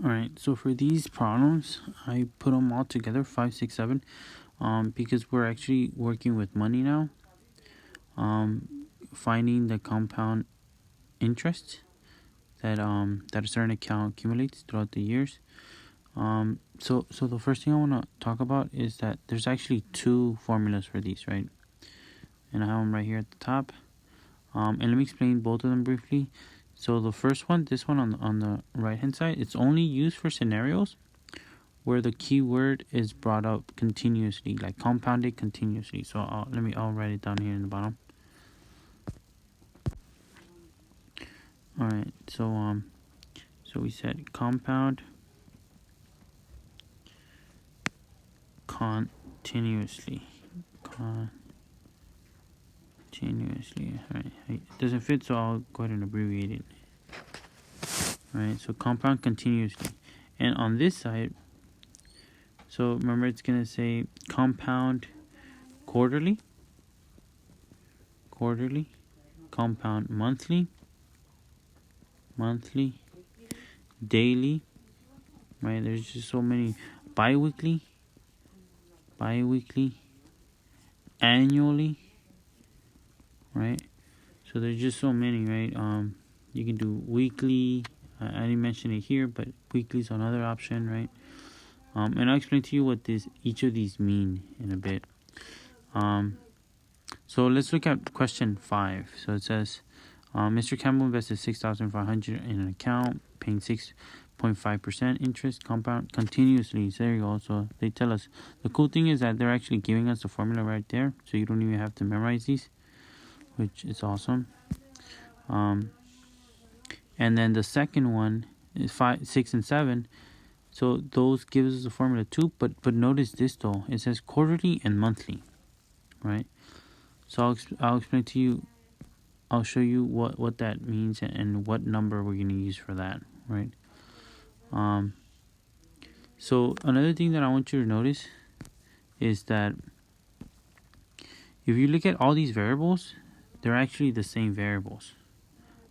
Alright, so for these problems, I put them all together, 5, 6, 7, because we're actually working with money now, finding the compound interest that a certain account accumulates throughout the years. So the first thing I want to talk about is that there's actually two formulas for these, right? And I have them right here at the top. And let me explain both of them briefly. So the first one, this one on the right hand side, it's only used for scenarios where the keyword is brought up continuously, like compounded continuously. So I'll write it down here in the bottom. All right. So we said compound continuously. Continuously. All right. It doesn't fit, so I'll go ahead and abbreviate it. All right. So compound continuously, and on this side, so remember it's gonna say compound quarterly, compound monthly, daily, right? There's just so many. Bi-weekly, annually, right? So there's just so many, right? You can do weekly. I didn't mention it here, but weekly is another option, right? And I'll explain to you what each of these mean in a bit. So let's look at question 5. So it says, Mr. Campbell invested $6,500 in an account, paying 6.5% interest compound continuously. So there you go. So they tell us. The cool thing is that they're actually giving us the formula right there, so you don't even have to memorize these, which is awesome. And then the second one is 5, 6, and 7. So those gives us the formula too. But notice this though. It says quarterly and monthly, right? So I'll explain to you. I'll show you what that means and what number we're going to use for that, right? So another thing that I want you to notice is that if you look at all these variables, they're actually the same variables,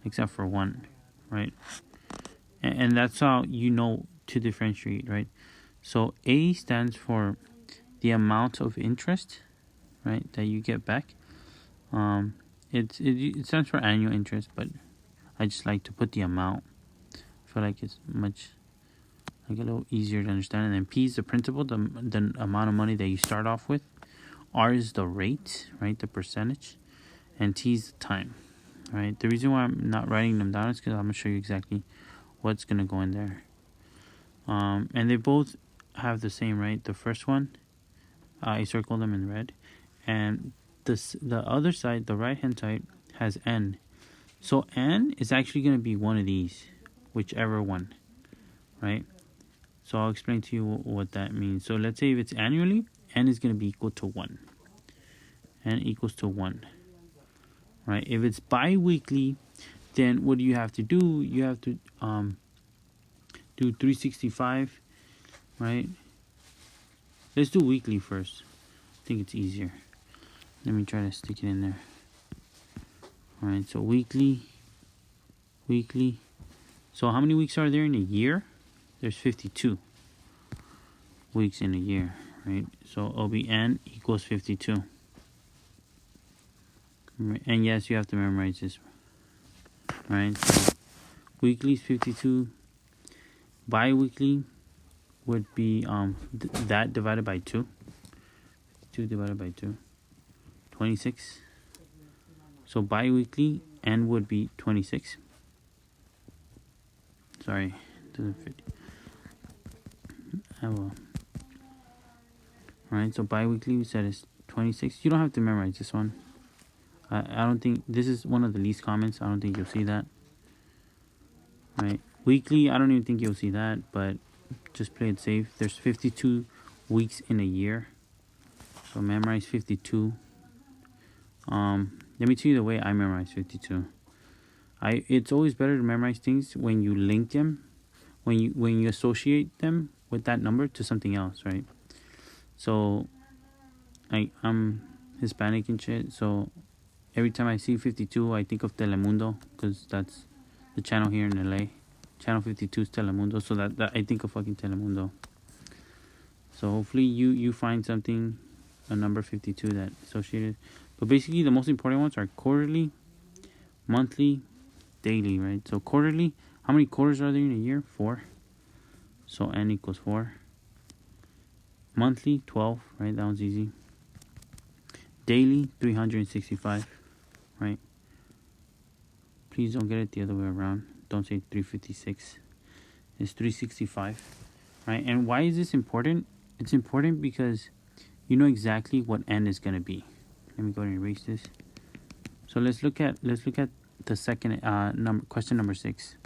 except for one, right? And that's how you know to differentiate, right? So A stands for the amount of interest, right, that you get back. It stands for annual interest, but I just like to put the amount. I feel like it's a little easier to understand. And then P is the principal, the amount of money that you start off with. R is the rate, right, the percentage. And T is the time, right? The reason why I'm not writing them down is because I'm going to show you exactly what's going to go in there. And they both have the same, right? The first one, I circled them in red. And the other side, the right-hand side, has N. So N is actually going to be one of these, whichever one, right? So I'll explain to you what that means. So let's say if it's annually, N is going to be equal to 1. N equals to 1, right? If it's bi-weekly, then what do you have to do? You have to do 365, right? Let's do weekly first. I think it's easier. Let me try to stick it in there. All right, so weekly. So how many weeks are there in a year? There's 52 weeks in a year, right? So it'll be N equals 52. And yes, you have to memorize this, right? So weekly is 52. Bi-weekly would be that divided by 2. 2 divided by 2. 26. So bi-weekly N would be 26. Sorry, it doesn't fit. Alright, so bi-weekly we said is 26. You don't have to memorize this one. I don't think this is one of the least commons. I don't think you'll see that. Right, weekly, I don't even think you'll see that, but just play it safe. There's 52 weeks in a year, so memorize 52. Let me tell you the way I memorize 52. It's always better to memorize things when you link them, when you associate them with that number to something else, right? So I'm Hispanic and shit, so every time I see 52, I think of Telemundo, because that's the channel here in LA, Channel 52 is Telemundo, so that I think of fucking Telemundo. So hopefully you find something, a number 52 that associated. But basically the most important ones are quarterly, monthly, daily, right? So quarterly, how many quarters are there in a year? 4. So n equals 4. Monthly, 12, right? That one's easy. Daily, 365, right? Please don't get it the other way around. Don't say 356. It's 365, right? And why is this important? It's important because you know exactly what n is going to be. Let me go and erase this. So let's look at the second question number 6.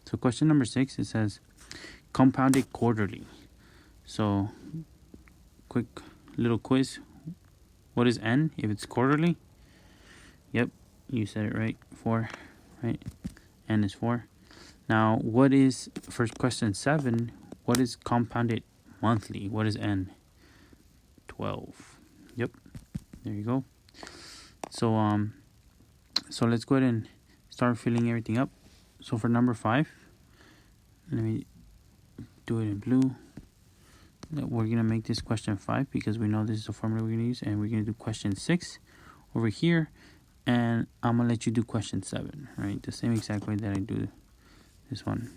So question number 6, it says compounded quarterly. So quick little quiz. What is n if it's quarterly? Yep, you said it right. 4, right? N is 4. Now, what is, first question 7, what is compounded monthly? What is n? 12. Yep, there you go. So so let's go ahead and start filling everything up. So for number 5, let me do it in blue. We're gonna make this question 5 because we know this is the formula we're gonna use, and we're gonna do question 6 over here, and I'm gonna let you do question 7, right? The same exact way that I do this one.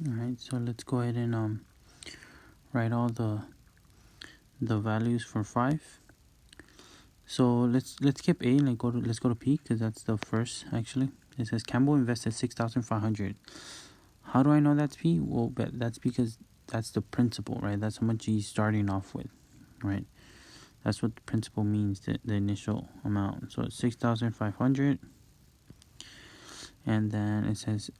All right, so let's go ahead and write all the values for 5. So let's skip A and let's go to P because that's the first actually. It says Campbell invested 6,500. How do I know that's P? Well, that's because that's the principal, right? That's how much he's starting off with, right? That's what the principal means, the initial amount. So it's 6,500, and then it says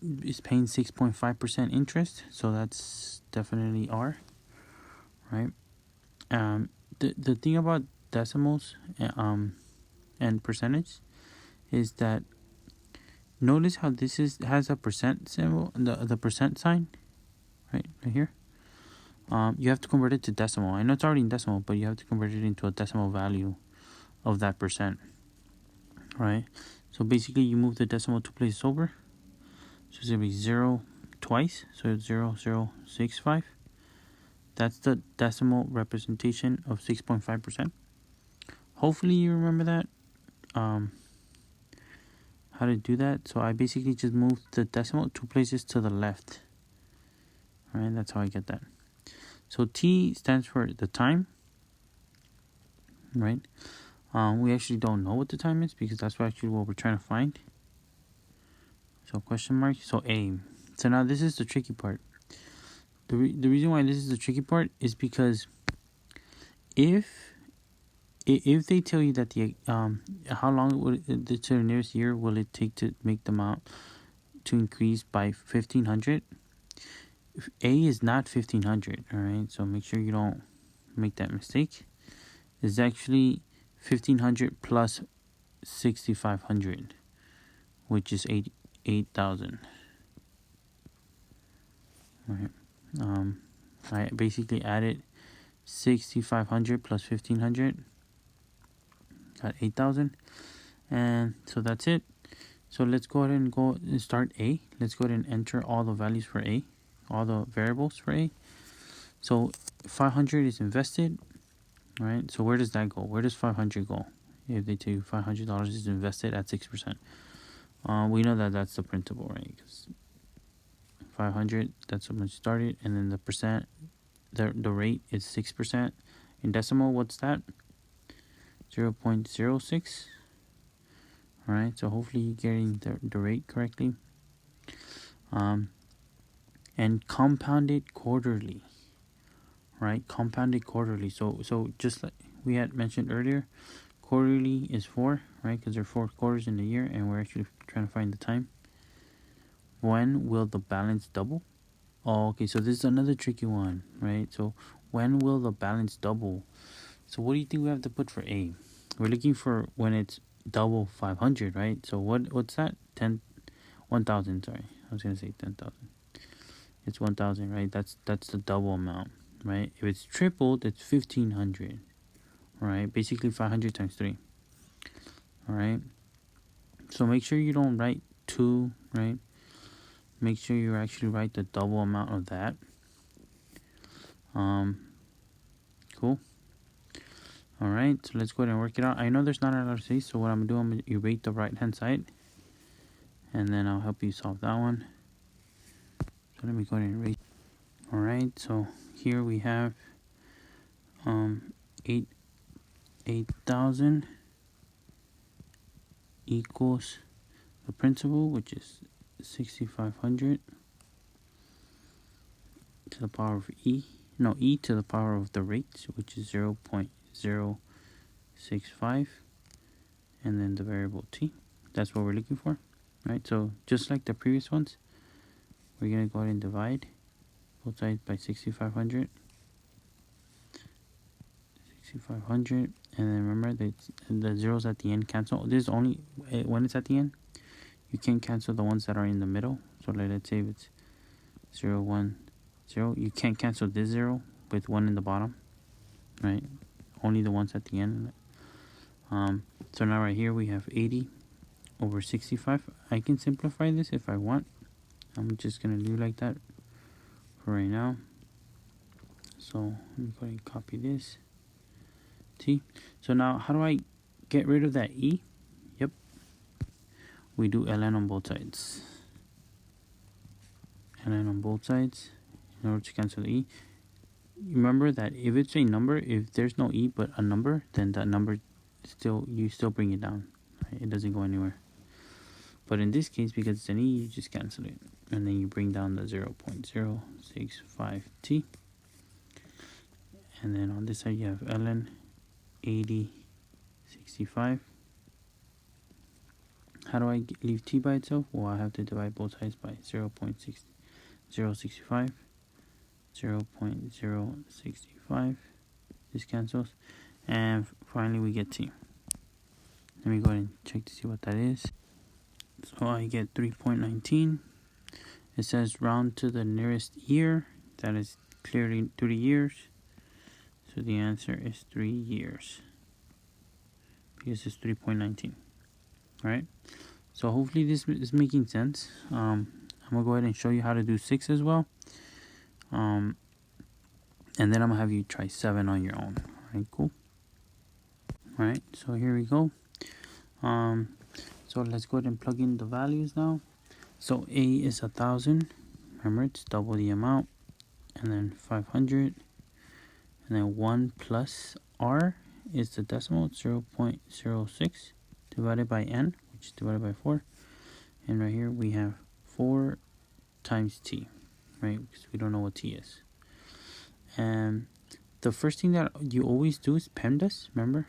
it's paying 6.5% interest, so that's definitely R, right? The thing about decimals and percentage is that notice how this has a percent symbol, the percent sign, right here. You have to convert it to decimal. I know it's already in decimal, but you have to convert it into a decimal value of that percent, right? So basically you move the decimal 2 places over, so it's gonna be 0 twice, so it's 0.065. That's the decimal representation of 6.5%. Hopefully you remember that, how to do that. So I basically just moved the decimal 2 places to the left. All right, that's how I get that. So T stands for the time, right? We actually don't know what the time is because that's what we're trying to find. So question mark. So A. So now this is the tricky part. The reason why this is the tricky part is because if they tell you that the how long would to the nearest year will it take to make the amount to increase by 1,500? A is not 1,500, all right? So make sure you don't make that mistake. It's actually 1,500 plus 6,500, which is 8,000. Right. I basically added 6,500 plus 1,500, got 8,000, and so that's it. So let's go ahead and start A. Let's go ahead and enter all the values for A, all the variables for A. So 500 is invested, right? So where does that go? Where does 500 go? If they tell you $500 is invested at 6%, we know that that's the principal, right? Because 500, that's how much started, and then the percent, the rate is 6%. In decimal, what's that? 0.06. All right, so hopefully you're getting the rate correctly. And compounded quarterly, right? Compounded quarterly. So just like we had mentioned earlier, quarterly is 4, right? Because there are 4 quarters in the year, and we're actually trying to find the time. When will the balance double? Oh, okay, so this is another tricky one, right? So when will the balance double? So what do you think we have to put for A? We're looking for when it's double 500, right? So what's that? 1,000, sorry. I was going to say 10,000. It's 1,000, right? That's the double amount, right? If it's tripled, it's 1,500, right? Basically 500 times 3, all right? So make sure you don't write 2, right? make sure you actually write the double amount of that. Cool. Alright, so let's go ahead and work it out. I know there's not a lot of space, so what I'm gonna do, I'm gonna erase the right hand side, and then I'll help you solve that one. So let me go ahead and erase. Alright, so here we have 8,000 equals the principal, which is 6,500 to the power of e to the power of the rate, which is 0.065, and then the variable t. That's what we're looking for, right? So just like the previous ones, we're gonna go ahead and divide both sides by 6,500, and then remember that the zeros at the end cancel. This is only when it's at the end. You can't cancel the ones that are in the middle. So let's say if it's 0, 1, 0, you can't cancel this 0 with 1 in the bottom, right? Only the ones at the end. So now right here we have 80 over 65. I can simplify this if I want. I'm just gonna do like that for right now. So let me go ahead and copy this. T. So now how do I get rid of that e? Yep. We do ln on both sides. Ln on both sides in order to cancel the e. Remember that if it's a number, if there's no e but a number, then that number you still bring it down. Right? It doesn't go anywhere. But in this case, because it's an e, you just cancel it, and then you bring down the 0.065t. And then on this side you have ln 80 65. How do I leave t by itself? Well, I have to divide both sides by 0.065. 0.065. This cancels, and finally we get t. Let me go ahead and check to see what that is. So I get 3.19. It says round to the nearest year. That is clearly 3 years. So the answer is 3 years, because it's 3.19. Alright, so hopefully this is making sense. I'm gonna go ahead and show you how to do 6 as well. And then I'm gonna have you try 7 on your own. Alright, cool. Alright, so here we go. So let's go ahead and plug in the values now. So A is 1,000. Remember, it's double the amount. And then 500. And then 1 plus R is the decimal. It's 0.06 divided by N, which is divided by 4. And right here we have 4 times T, right? Because we don't know what T is. And the first thing that you always do is PEMDAS. Remember?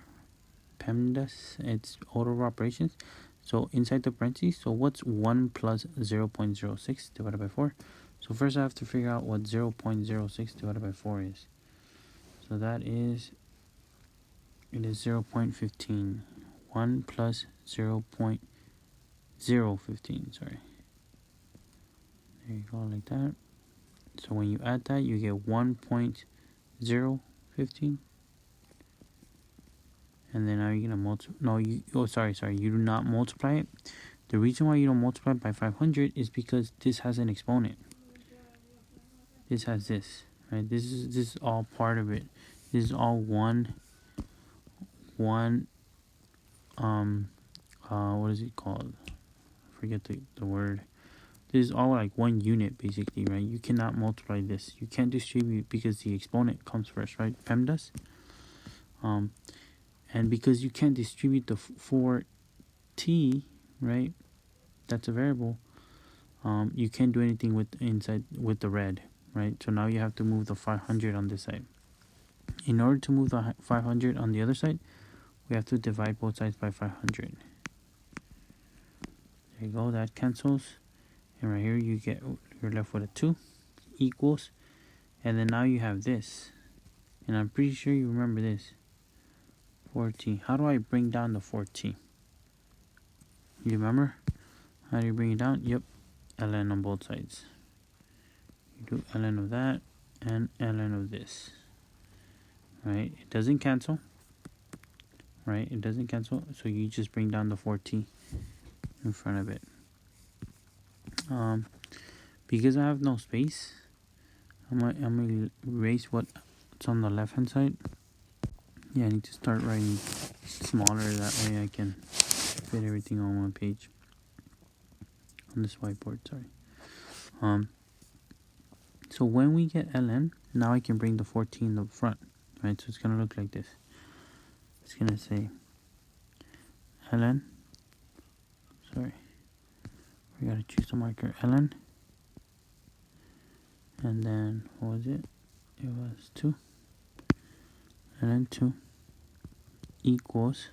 PEMDAS, it's order of operations. So inside the parentheses, so what's 1 plus 0.06 divided by 4? So first I have to figure out what 0.06 divided by 4 is. So that is, it is 0.15. 1 plus 0.015, sorry. There you go, like that. So when you add that, you get 1.015. And then now you're gonna multiply. No, sorry, you do not multiply it. The reason why you don't multiply it by 500 is because this has an exponent. This has this, right? This is all part of it. This is all one. What is it called? I forget the word. This is all like one unit basically, right? You cannot multiply this. You can't distribute because the exponent comes first, right? PEMDAS. And because you can't distribute the 4t, right? That's a variable. You can't do anything with the red, right? So now you have to move the 500 on this side. In order to move the 500 on the other side, we have to divide both sides by 500. There you go. That cancels. And right here you're left with a 2 equals. And then now you have this. And I'm pretty sure you remember this. 4t. How do I bring down the 4t? You remember? How do you bring it down? Yep. ln on both sides. You do ln of that and ln of this. Right? It doesn't cancel. Right? It doesn't cancel. So you just bring down the 4t in front of it. because I have no space, I'm gonna erase what's on the left hand side. Yeah, I need to start writing smaller, that way I can fit everything on one page. On this whiteboard, sorry. So when we get ln, now I can bring the 14 to the front, right? So it's gonna look like this. It's gonna say ln, sorry, we gotta choose the marker, ln, and then what was it? It was 2, ln 2 equals,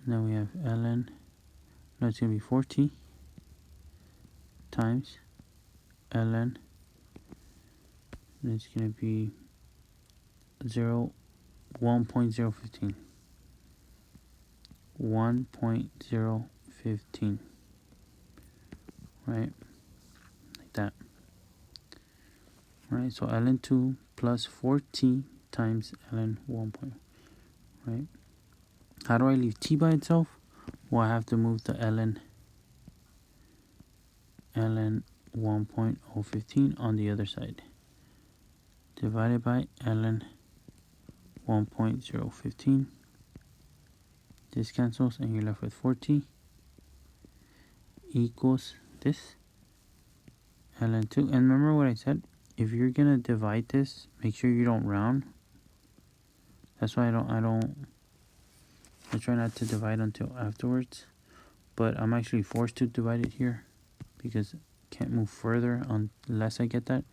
now we have ln, no, it's gonna be 4t times ln, and it's gonna be 1.015, 1.015, right, like that. Right, so ln 2 plus 4t times ln 1 point, right? How do I leave t by itself? Well, I have to move the ln 1.015 on the other side, divided by ln 1.015. This cancels and you're left with 4t equals this, ln 2. And remember what I said, if you're gonna divide this, make sure you don't round. That's why I try not to divide until afterwards, but I'm actually forced to divide it here because I can't move further unless I get that.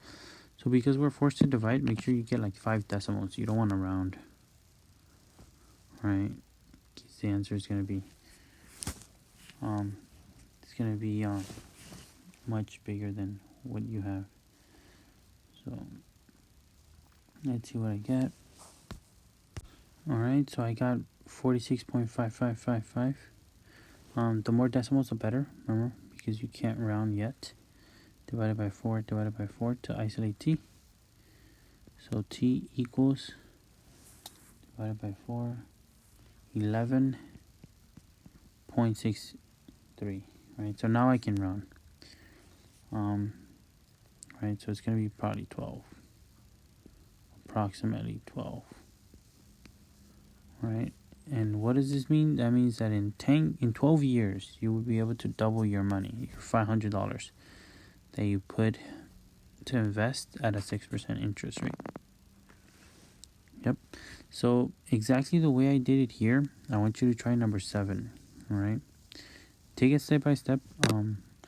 So because we're forced to divide, make sure you get like 5 decimals. You don't want to round, right? Because the answer is gonna be much bigger than what you have. So let's see what I get. Alright, so I got 46.5555. The more decimals the better, remember, because you can't round yet. Divided by 4 to isolate t. So t equals, divided by 4, 11.63. Right, so now I can round. Right, so it's gonna be probably 12, approximately 12. Right, and what does this mean? That means that in 12 years you will be able to double your money, your $500 that you put to invest at a 6% interest rate. Yep. So exactly the way I did it here, I want you to try number 7. All right. Take it step by step.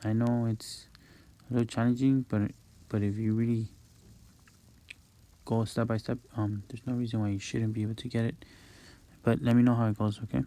I know it's a little challenging, but if you really go step by step, there's no reason why you shouldn't be able to get it. But let me know how it goes, okay?